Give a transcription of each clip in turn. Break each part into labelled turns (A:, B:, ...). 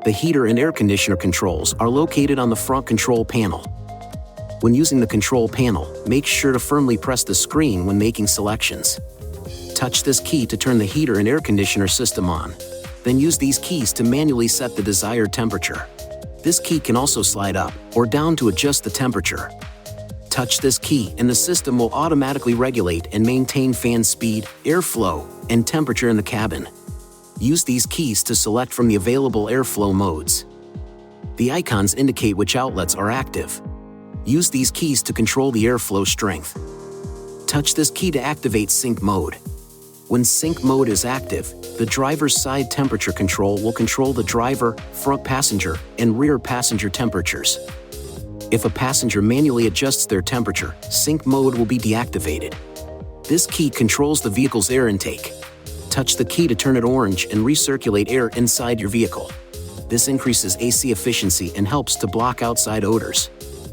A: The heater and air conditioner controls are located on the front control panel. When using the control panel, make sure to firmly press the screen when making selections. Touch this key to turn the heater and air conditioner system on. Then use these keys to manually set the desired temperature. This key can also slide up or down to adjust the temperature. Touch this key and the system will automatically regulate and maintain fan speed, airflow, and temperature in the cabin. Use these keys to select from the available airflow modes. The icons indicate which outlets are active. Use these keys to control the airflow strength. Touch this key to activate sync mode. When sync mode is active, the driver's side temperature control will control the driver, front passenger, and rear passenger temperatures. If a passenger manually adjusts their temperature, sync mode will be deactivated. This key controls the vehicle's air intake. Touch the key to turn it orange and recirculate air inside your vehicle. This increases AC efficiency and helps to block outside odors.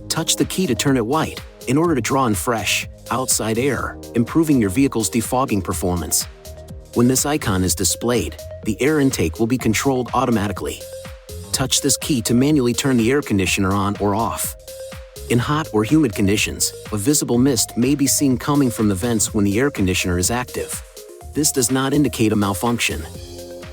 A: Touch the key to turn it white in order to draw in fresh, outside air, improving your vehicle's defogging performance. When this icon is displayed, the air intake will be controlled automatically. Touch this key to manually turn the air conditioner on or off. In hot or humid conditions, a visible mist may be seen coming from the vents when the air conditioner is active. This does not indicate a malfunction.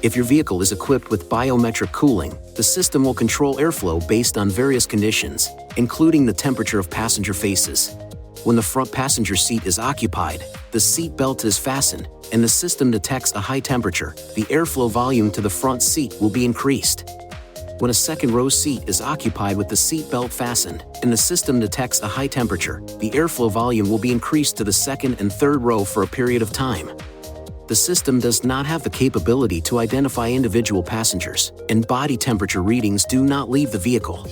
A: If your vehicle is equipped with biometric cooling, the system will control airflow based on various conditions, including the temperature of passenger faces. When the front passenger seat is occupied, the seat belt is fastened, and the system detects a high temperature, the airflow volume to the front seat will be increased. When a second row seat is occupied with the seat belt fastened, and the system detects a high temperature, the airflow volume will be increased to the second and third row for a period of time. The system does not have the capability to identify individual passengers, and body temperature readings do not leave the vehicle.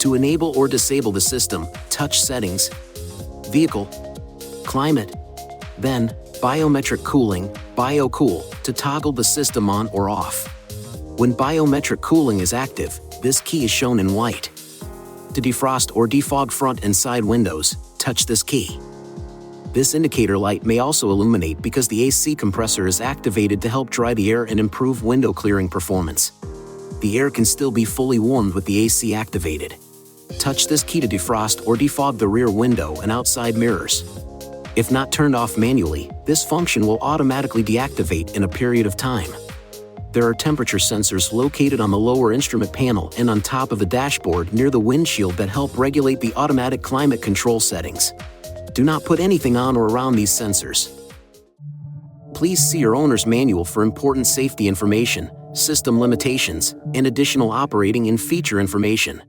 A: To enable or disable the system, touch Settings, Vehicle, Climate, then Biometric Cooling, BioCool, to toggle the system on or off. When biometric cooling is active, this key is shown in white. To defrost or defog front and side windows, touch this key. This indicator light may also illuminate because the AC compressor is activated to help dry the air and improve window clearing performance. The air can still be fully warmed with the AC activated. Touch this key to defrost or defog the rear window and outside mirrors. If not turned off manually, this function will automatically deactivate in a period of time. There are temperature sensors located on the lower instrument panel and on top of the dashboard near the windshield that help regulate the automatic climate control settings. Do not put anything on or around these sensors. Please see your owner's manual for important safety information, system limitations, and additional operating and feature information.